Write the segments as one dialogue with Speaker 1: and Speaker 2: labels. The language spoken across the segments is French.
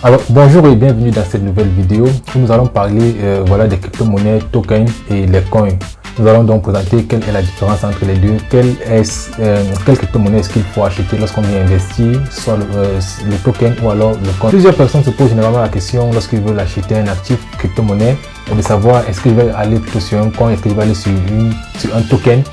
Speaker 1: Alors bonjour et bienvenue dans cette nouvelle vidéo où nous allons parler voilà, des crypto-monnaies, tokens et les coins. Nous allons donc présenter quelle est la différence entre les deux, quelle crypto-monnaie est-ce qu'il faut acheter lorsqu'on vient investir, soit le token ou alors le coin. Plusieurs personnes se posent généralement la question lorsqu'ils veulent acheter un actif crypto-monnaie de savoir est-ce qu'ils veulent aller plutôt sur un coin, est-ce qu'ils veulent aller sur un token.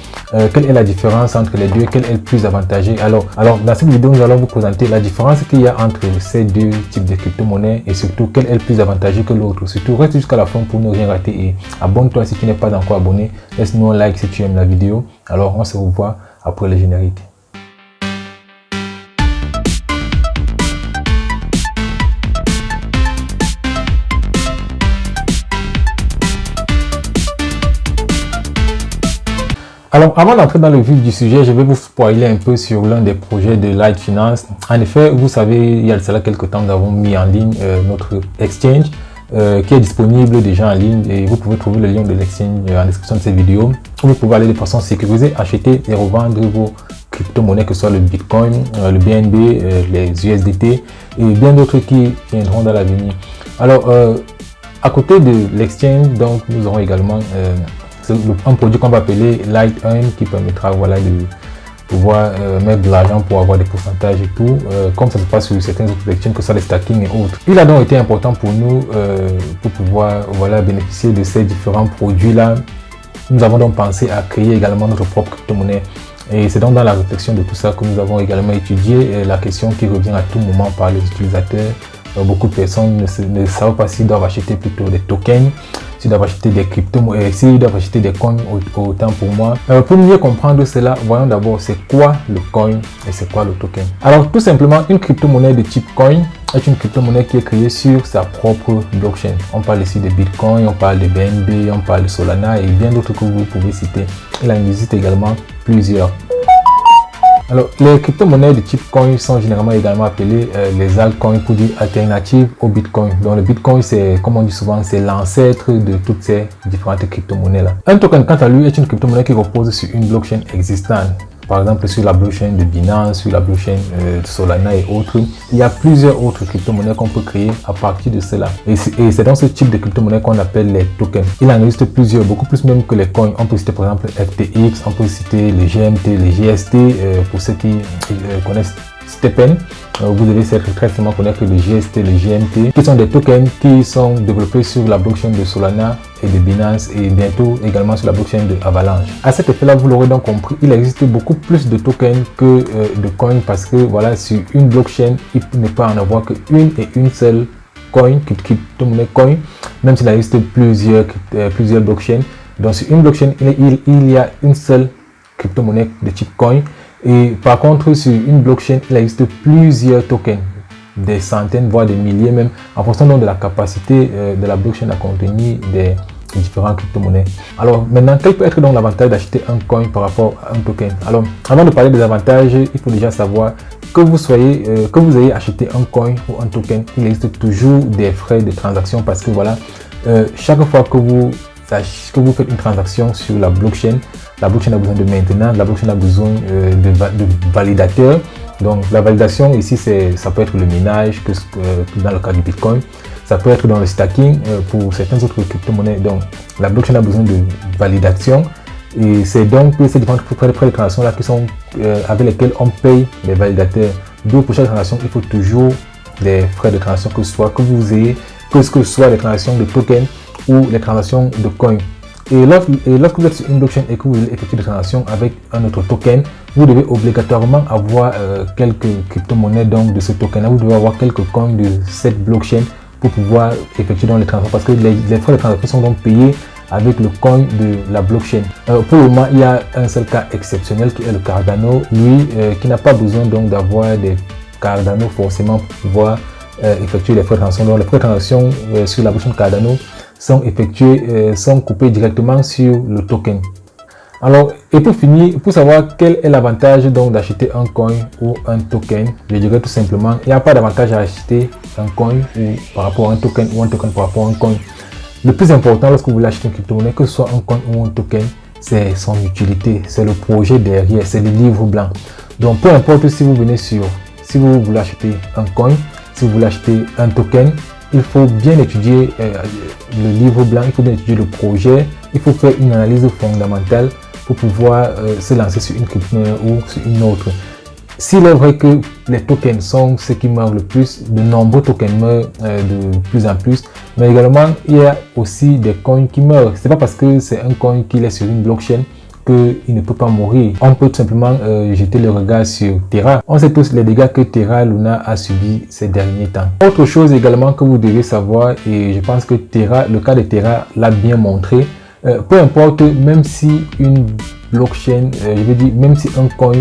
Speaker 1: Quelle est la différence entre les deux, quel est le plus avantageux. Alors dans cette vidéo, nous allons vous présenter la différence qu'il y a entre ces deux types de crypto-monnaies et surtout quel est le plus avantageux que l'autre. Surtout reste jusqu'à la fin pour ne rien rater et abonne-toi si tu n'es pas encore abonné. Laisse-nous un like si tu aimes la vidéo. Alors on se revoit après le générique. Alors, avant d'entrer dans le vif du sujet, je vais vous spoiler un peu sur l'un des projets de Light Finance. En effet, vous savez, il y a cela quelques temps, nous avons mis en ligne notre exchange qui est disponible déjà en ligne et vous pouvez trouver le lien de l'exchange en description de cette vidéo. Vous pouvez aller de façon sécurisée, acheter et revendre vos crypto-monnaies, que ce soit le Bitcoin, le BNB, les USDT et bien d'autres qui viendront dans l'avenir. Alors, à côté de l'exchange, donc, nous aurons également un produit qu'on va appeler Light Earn qui permettra voilà, de pouvoir mettre de l'argent pour avoir des pourcentages et tout, comme ça se passe sur certains autres exchanges, que ce soit les stacking et autres. Il a donc été important pour nous pour pouvoir voilà, bénéficier de ces différents produits-là. Nous avons donc pensé à créer également notre propre crypto-monnaie. Et c'est donc dans la réflexion de tout ça que nous avons également étudié la question qui revient à tout moment par les utilisateurs. Beaucoup de personnes ne savent pas s'ils doivent acheter plutôt des tokens, s'ils doivent acheter des crypto-monnaies, s'ils doivent acheter des coins, autant pour moi. Pour mieux comprendre cela, voyons d'abord c'est quoi le coin et c'est quoi le token. Alors tout simplement, une crypto-monnaie de type coin est une crypto-monnaie qui est créée sur sa propre blockchain. On parle ici de Bitcoin, on parle de BNB, on parle de Solana et bien d'autres que vous pouvez citer. Il en existe également plusieurs. Alors, les crypto-monnaies de type coin sont généralement également appelées les altcoins pour dire alternatives au Bitcoin. Donc, le Bitcoin, c'est, comme on dit souvent, c'est l'ancêtre de toutes ces différentes crypto-monnaies-là. Un token, quant à lui, est une crypto-monnaie qui repose sur une blockchain existante. Par exemple, sur la blockchain de Binance, sur la blockchain de Solana et autres. Il y a plusieurs autres crypto-monnaies qu'on peut créer à partir de cela. Et c'est dans ce type de crypto-monnaie qu'on appelle les tokens. Il en existe plusieurs, beaucoup plus même que les coins. On peut citer par exemple FTX, on peut citer les GMT, les GST, pour ceux qui connaissent Stephen. Vous devez très sûrement connaître les GST, les GMT, qui sont des tokens qui sont développés sur la blockchain de Solana et de Binance et bientôt également sur la blockchain de Avalanche. À cet effet-là, vous l'aurez donc compris, il existe beaucoup plus de tokens que de coins parce que voilà, sur une blockchain, il ne peut en avoir qu'une et une seule coin, crypto-monnaie coin, même s'il existe plusieurs blockchains. Donc sur une blockchain, il y a une seule crypto-monnaie de type coin. Et par contre, sur une blockchain, il existe plusieurs tokens, des centaines, voire des milliers même, en fonction donc de la capacité de la blockchain à contenir des différentes crypto-monnaies. Alors maintenant, quel peut être donc l'avantage d'acheter un coin par rapport à un token? Alors, avant de parler des avantages, il faut déjà savoir que vous ayez acheté un coin ou un token, il existe toujours des frais de transaction parce que voilà, chaque fois que vous faites une transaction sur la blockchain a besoin de maintenance, la blockchain a besoin de validateurs. Donc la validation ici, ça peut être le minage, que dans le cas du Bitcoin, ça peut être dans le stacking pour certaines autres crypto-monnaies. Donc la blockchain a besoin de validation et c'est donc ces différents frais de transaction là qui sont avec lesquels on paye les validateurs. Donc pour chaque transaction, il faut toujours des frais de transaction, que ce soit les transactions de tokens ou les transactions de coins. Et lorsque vous êtes sur une blockchain et que vous effectuez des transactions avec un autre token, vous devez obligatoirement avoir quelques crypto-monnaies donc de ce token-là. Vous devez avoir quelques coins de cette blockchain pour pouvoir effectuer donc les transactions parce que les frais de transaction sont donc payés avec le coin de la blockchain. Pour le moment, il y a un seul cas exceptionnel qui est le Cardano, lui qui n'a pas besoin donc d'avoir des Cardano forcément pour pouvoir effectuer les frais de transaction. Donc les frais de transaction sur la blockchain Cardano sont coupés directement sur le token. Alors, et pour finir, pour savoir quel est l'avantage donc d'acheter un coin ou un token, je dirais tout simplement, il n'y a pas d'avantage à acheter un coin ou par rapport à un token ou un token par rapport à un coin. Le plus important lorsque vous voulez acheter une crypto-monnaie, que ce soit un coin ou un token, c'est son utilité, c'est le projet derrière, c'est le livre blanc. Donc peu importe si vous voulez acheter un coin, si vous voulez acheter un token, il faut bien étudier le livre blanc, il faut bien étudier le projet, il faut faire une analyse fondamentale pour pouvoir se lancer sur une crypto-monnaie ou sur une autre. S'il est vrai que les tokens sont ce qui meurent le plus, de nombreux tokens meurent de plus en plus, mais également il y a aussi des coins qui meurent. C'est pas parce que c'est un coin qui est sur une blockchain qu'il ne peut pas mourir. On peut tout simplement jeter le regard sur Terra. On sait tous les dégâts que Terra Luna a subi ces derniers temps. Autre chose également que vous devez savoir, et je pense que le cas de Terra l'a bien montré, peu importe, même si une blockchain, je veux dire, même si un coin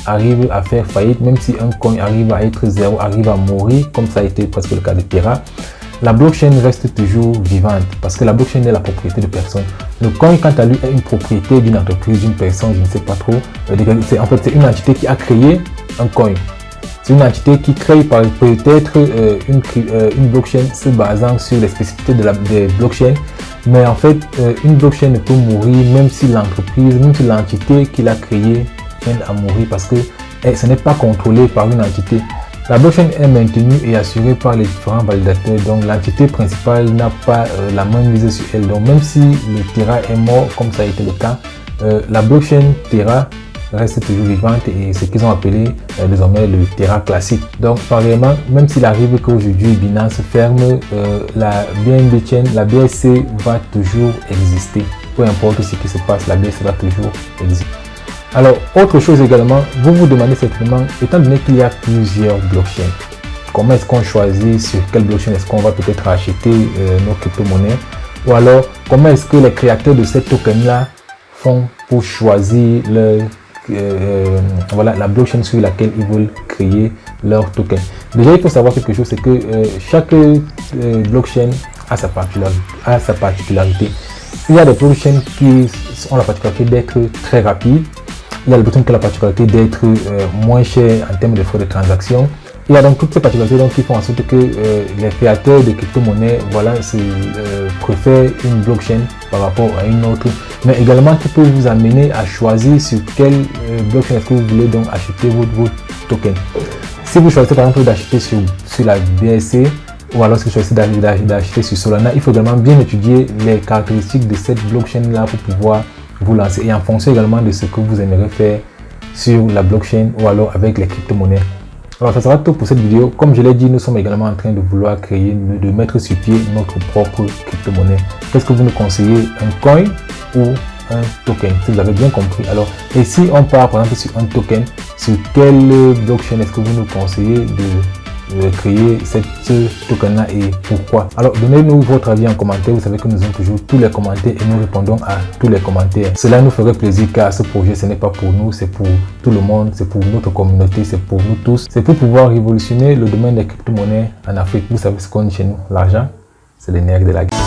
Speaker 1: arrive à faire faillite, même si un coin arrive à être zéro, arrive à mourir, comme ça a été presque le cas de Terra, la blockchain reste toujours vivante parce que la blockchain est la propriété de personne. Le coin, quant à lui, est une propriété d'une entreprise, d'une personne, je ne sais pas trop. En fait, c'est une entité qui a créé un coin. C'est une entité qui crée peut-être une blockchain se basant sur les spécificités des blockchains. Mais en fait, une blockchain ne peut mourir même si l'entreprise, même si l'entité qui l'a créée vient à mourir parce que ce n'est pas contrôlé par une entité. La blockchain est maintenue et assurée par les différents validateurs, donc l'entité principale n'a pas la main mise sur elle. Donc même si le Terra est mort, comme ça a été le cas, la blockchain Terra reste toujours vivante et ce qu'ils ont appelé désormais le Terra classique. Donc pareillement, même s'il arrive qu'aujourd'hui Binance ferme, la BNB Chain, la BSC va toujours exister. Peu importe ce qui se passe, la BSC va toujours exister. Alors, autre chose également, vous vous demandez certainement, étant donné qu'il y a plusieurs blockchains, comment est-ce qu'on choisit sur quelle blockchain est-ce qu'on va peut-être acheter nos crypto-monnaies, ou alors comment est-ce que les créateurs de ces tokens-là font pour choisir la blockchain sur laquelle ils veulent créer leur token. Déjà, il faut savoir quelque chose, c'est que chaque blockchain a sa particularité. Il y a des blockchains qui ont la particularité d'être très rapides. Il y a des blockchains qui ont la particularité d'être moins cher en termes de frais de transaction. Il y a donc toutes ces particularités qui font en sorte que les créateurs de crypto-monnaies préfèrent une blockchain par rapport à une autre, mais également qui peut vous amener à choisir sur quelle blockchain est-ce que vous voulez donc acheter votre token. Si vous choisissez par exemple d'acheter sur la BSC, ou alors si vous choisissez d'acheter sur Solana, il faut également bien étudier les caractéristiques de cette blockchain là pour pouvoir vous lancer, et en fonction également de ce que vous aimeriez faire sur la blockchain ou alors avec les crypto-monnaies. Alors ça sera tout pour cette vidéo. Comme je l'ai dit, nous sommes également en train de vouloir créer, de mettre sur pied notre propre crypto-monnaie. Qu'est-ce que vous nous conseillez, un coin ou un token? Si vous avez bien compris. Alors, et si on part par exemple sur un token, sur quelle blockchain est-ce que vous nous conseillez de créer ce token-là et pourquoi? Alors, donnez-nous votre avis en commentaire. Vous savez que nous avons toujours tous les commentaires et nous répondons à tous les commentaires. Cela nous ferait plaisir car ce projet, ce n'est pas pour nous, c'est pour tout le monde, c'est pour notre communauté, c'est pour nous tous. C'est pour pouvoir révolutionner le domaine des crypto-monnaies en Afrique. Vous savez ce qu'on dit chez nous, l'argent, c'est le nerf de la guerre.